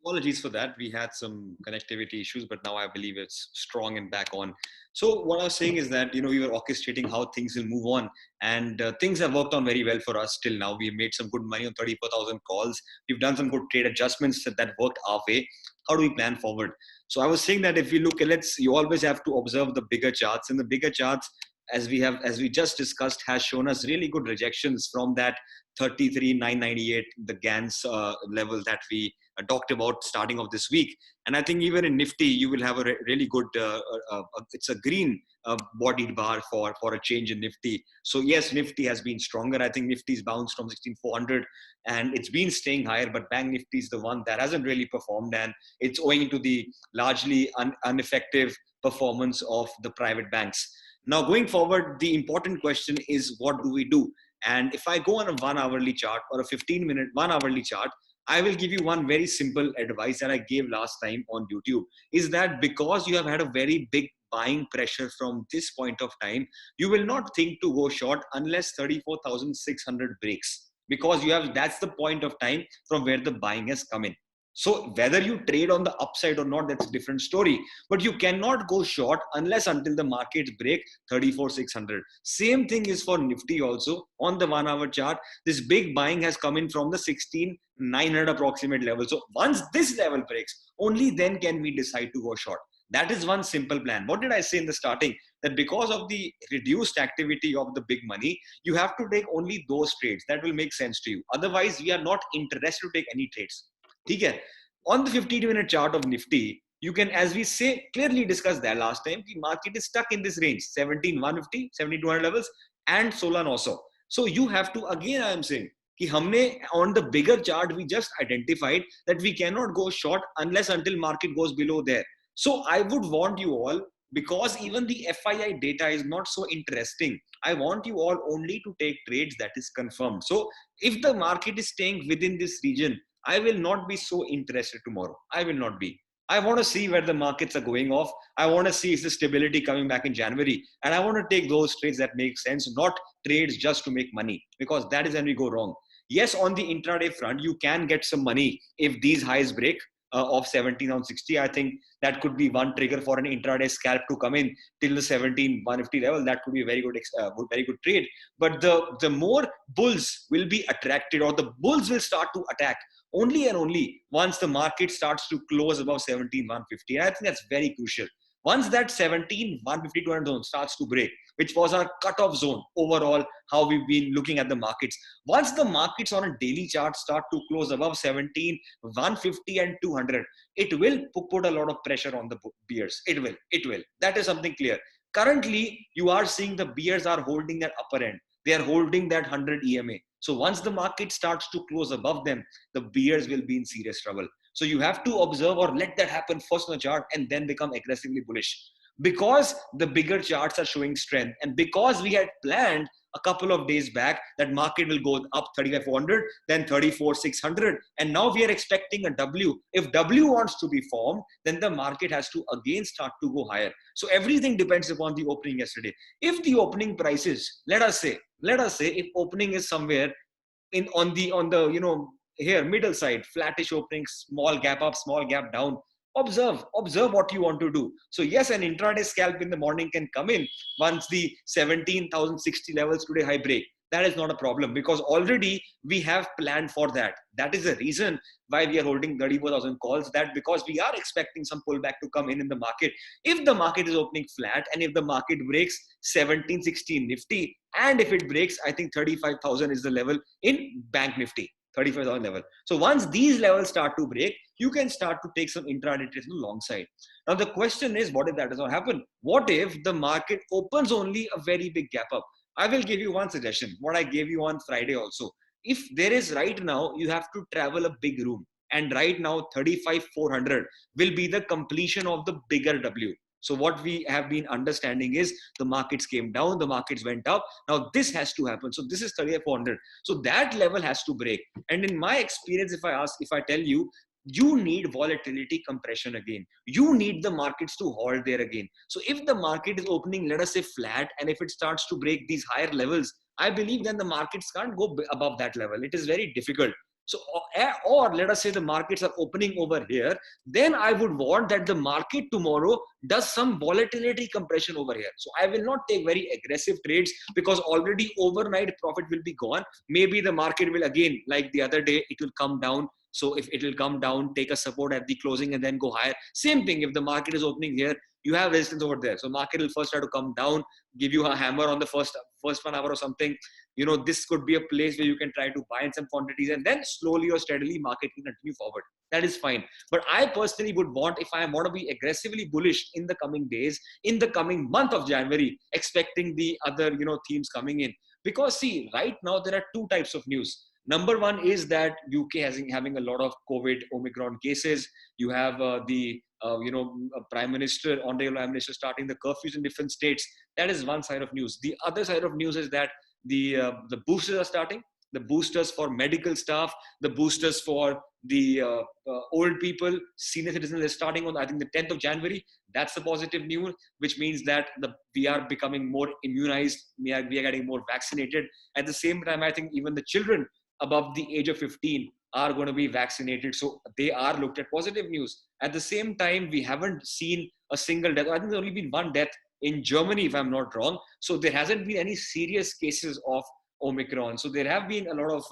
Apologies for that. We had some connectivity issues, but now I believe it's strong and back on. So what I was saying is that, we were orchestrating how things will move on, and things have worked on very well for us till now. We've made some good money on 34,000 calls. We've done some good trade adjustments that worked our way. How do we plan forward? So I was saying that if you look, you always have to observe the bigger charts, and the bigger charts, as we just discussed, has shown us really good rejections from that 33,998, the GANs level that we talked about starting of this week. And I think even in Nifty, you will have a really good, it's a green bodied bar for a change in Nifty. So yes, Nifty has been stronger. I think Nifty's bounced from 16,400 and it's been staying higher, but Bank Nifty is the one that hasn't really performed, and it's owing to the largely ineffective performance of the private banks. Now, going forward, the important question is, what do we do? And if I go on a 1 hourly chart or a 15-minute 1 hourly chart, I will give you one very simple advice that I gave last time on YouTube, is that because you have had a very big buying pressure from this point of time, you will not think to go short unless 34,600 breaks, because that's the point of time from where the buying has come in. So whether you trade on the upside or not, that's a different story. But you cannot go short unless until the markets break 34,600. Same thing is for Nifty also. On the 1 hour chart, this big buying has come in from the 16,900 approximate level. So once this level breaks, only then can we decide to go short. That is one simple plan. What did I say in the starting? That because of the reduced activity of the big money, you have to take only those trades that will make sense to you. Otherwise, we are not interested to take any trades. Okay. On the 15-minute chart of Nifty, you can, as we say, clearly discussed that last time, the market is stuck in this range, 17,150, 7,200 levels, and Solana also. So you have to, again, I am saying, कि हमने, on the bigger chart, we just identified that we cannot go short unless until market goes below there. So I would want you all, because even the FII data is not so interesting, I want you all only to take trades that is confirmed. So if the market is staying within this region, I will not be so interested tomorrow. I will not be. I want to see where the markets are going off. I want to see is the stability coming back in January. And I want to take those trades that make sense, not trades just to make money, because that is when we go wrong. Yes, on the intraday front, you can get some money if these highs break of 17,060. I think that could be one trigger for an intraday scalp to come in till the 17,150 level. That could be a very good trade. But the more bulls will be attracted, or the bulls will start to attack only and only once the market starts to close above 17,150. And I think that's very crucial. Once that 17,150 200 zone starts to break, which was our cutoff zone overall, how we've been looking at the markets. Once the markets on a daily chart start to close above 17,150 and 200, it will put a lot of pressure on the bears. It will. That is something clear. Currently, you are seeing the bears are holding that upper end. They are holding that 100 EMA. So once the market starts to close above them, the bears will be in serious trouble. So you have to observe or let that happen first on the chart and then become aggressively bullish. Because the bigger charts are showing strength, and because we had planned a couple of days back that market will go up 35,400, then 34,600, and now we are expecting a W. If W wants to be formed, then the market has to again start to go higher. So everything depends upon the opening yesterday. If the opening prices, let us say if opening is somewhere on the here middle side, flattish opening, small gap up, small gap down, observe what you want to do. So yes, an intraday scalp in the morning can come in once the 17,060 levels today high break. That is not a problem, because already we have planned for that. That is the reason why we are holding 34,000 calls, that because we are expecting some pullback to come in the market. If the market is opening flat, and if the market breaks 1716 Nifty, and if it breaks, I think 35,000 is the level in Bank Nifty, 35,000 level. So once these levels start to break, you can start to take some intraday trades on the long side. Now the question is, what if that does not happen? What if the market opens only a very big gap up? I will give you one suggestion, what I gave you on Friday also. If there is right now, you have to travel a big room. And right now, 35,400 will be the completion of the bigger W. So what we have been understanding is the markets came down, the markets went up. Now this has to happen. So this is 35,400. So that level has to break. And in my experience, if I tell you, you need volatility compression again. You need the markets to hold there again. So if the market is opening, let us say flat, and if it starts to break these higher levels, I believe then the markets can't go above that level. It is very difficult. So, or let us say the markets are opening over here, then I would want that the market tomorrow does some volatility compression over here. So I will not take very aggressive trades because already overnight profit will be gone. Maybe the market will again, like the other day, it will come down. So if it will come down, take a support at the closing and then go higher. Same thing, if the market is opening here, you have resistance over there. So market will first try to come down, give you a hammer on the first 1 hour or something. This could be a place where you can try to buy in some quantities, and then slowly or steadily market will continue forward. That is fine. But I personally would want, if I want to be aggressively bullish in the coming days, in the coming month of January, expecting the other, themes coming in. Because see, right now there are two types of news. Number one is that UK having a lot of COVID Omicron cases. You have the Prime Minister, Honorable Prime Minister, starting the curfews in different states. That is one side of news. The other side of news is that the boosters are starting. The boosters for medical staff, the boosters for the old people, senior citizens, are starting on, I think, the 10th of January. That's the positive news, which means that we are becoming more immunized. We are getting more vaccinated. At the same time, I think even the children above the age of 15 are going to be vaccinated. So they are looked at positive news. At the same time, we haven't seen a single death. I think there's only been one death in Germany, if I'm not wrong. So there hasn't been any serious cases of Omicron. So there have been a lot of,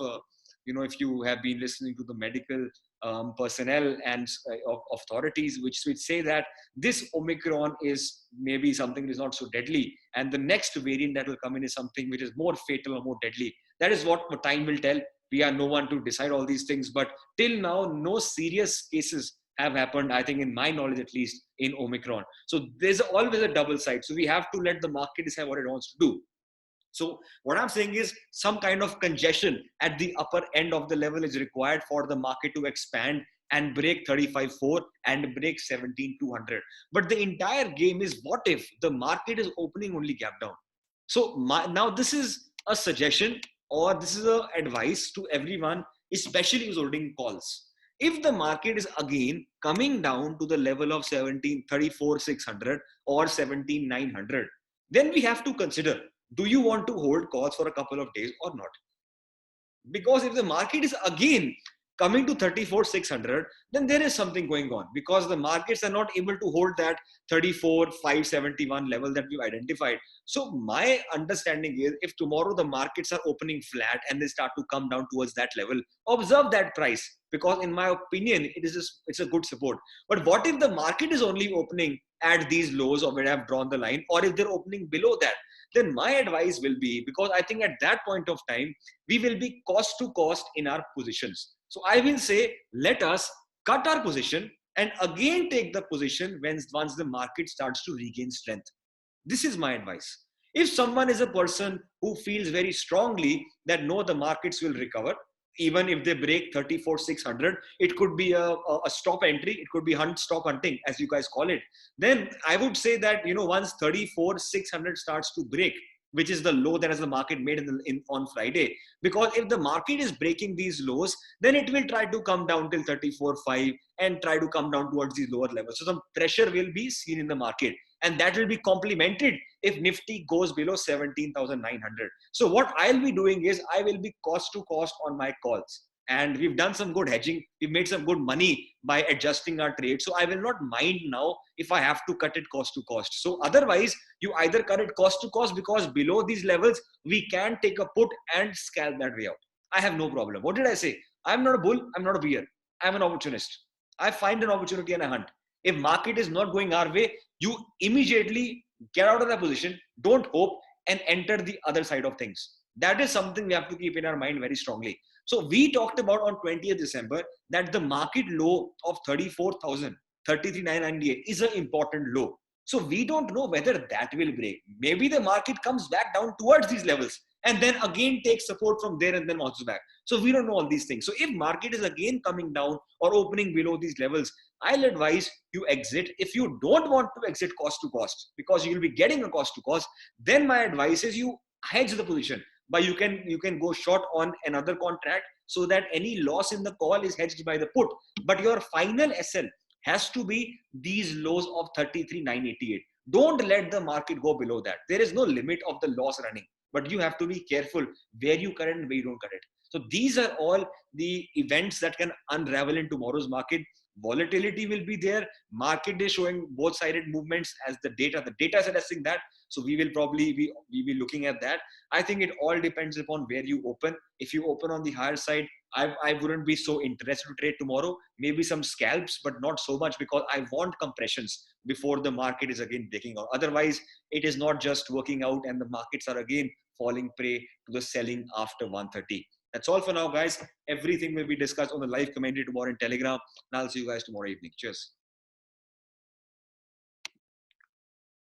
if you have been listening to the medical personnel and authorities, which say that this Omicron is maybe something that is not so deadly. And the next variant that will come in is something which is more fatal or more deadly. That is what time will tell. We are no one to decide all these things. But till now, no serious cases have happened, I think, in my knowledge at least, in Omicron. So there's always a double side. So we have to let the market decide what it wants to do. So what I'm saying is some kind of congestion at the upper end of the level is required for the market to expand and break 35.4 and break 17,200. But the entire game is, what if the market is opening only gap down? So now this is a suggestion, or this is an advice to everyone, especially who's holding calls. If the market is again coming down to the level of 34,600 or 17,900, then we have to consider, do you want to hold calls for a couple of days or not? Because if the market is again coming to 34,600, then there is something going on, because the markets are not able to hold that 34,571 level that we've identified. So my understanding is, if tomorrow the markets are opening flat and they start to come down towards that level, observe that price, because in my opinion, it's a good support. But what if the market is only opening at these lows, or where I've drawn the line, or if they're opening below that? Then my advice will be, because I think at that point of time, we will be cost to cost in our positions. So I will say, let us cut our position and again take the position once the market starts to regain strength. This is my advice. If someone is a person who feels very strongly that no, the markets will recover, even if they break 34,600, it could be a stop entry. It could be stop hunting, as you guys call it. Then I would say that, once 34,600 starts to break, which is the low that has the market made on Friday, because if the market is breaking these lows, then it will try to come down till 34.5 and try to come down towards these lower levels. So some pressure will be seen in the market, and that will be complemented if Nifty goes below 17,900. So what I'll be doing is, I will be cost to cost on my calls. And we've done some good hedging. We've made some good money by adjusting our trade. So I will not mind now if I have to cut it cost to cost. So otherwise, you either cut it cost to cost, because below these levels, we can take a put and scalp that way out. I have no problem. What did I say? I'm not a bull. I'm not a bear. I'm an opportunist. I find an opportunity and I hunt. If market is not going our way, you immediately get out of that position, don't hope, and enter the other side of things. That is something we have to keep in our mind very strongly. So we talked about on 20th December that the market low of 34,000, 33,998 is an important low. So we don't know whether that will break. Maybe the market comes back down towards these levels and then again takes support from there and then bounces back. So we don't know all these things. So if market is again coming down or opening below these levels, I'll advise you exit. If you don't want to exit cost to cost, because you'll be getting a cost to cost, then my advice is you hedge the position. But you can go short on another contract, so that any loss in the call is hedged by the put. But your final SL has to be these lows of 33,988. Don't let the market go below that. There is no limit of the loss running, but you have to be careful where you cut it and where you don't cut it. So these are all the events that can unravel in tomorrow's market. Volatility will be there. Market is showing both sided movements as the data is suggesting that. So we will probably be looking at that. I think it all depends upon where you open. If you open on the higher side, I wouldn't be so interested to trade tomorrow. Maybe some scalps, but not so much, because I want compressions before the market is again breaking out. Otherwise, it is not just working out and the markets are again falling prey to the selling after 130. That's all for now, guys. Everything will be discussed on the live commentary tomorrow in Telegram. And I'll see you guys tomorrow evening. Cheers.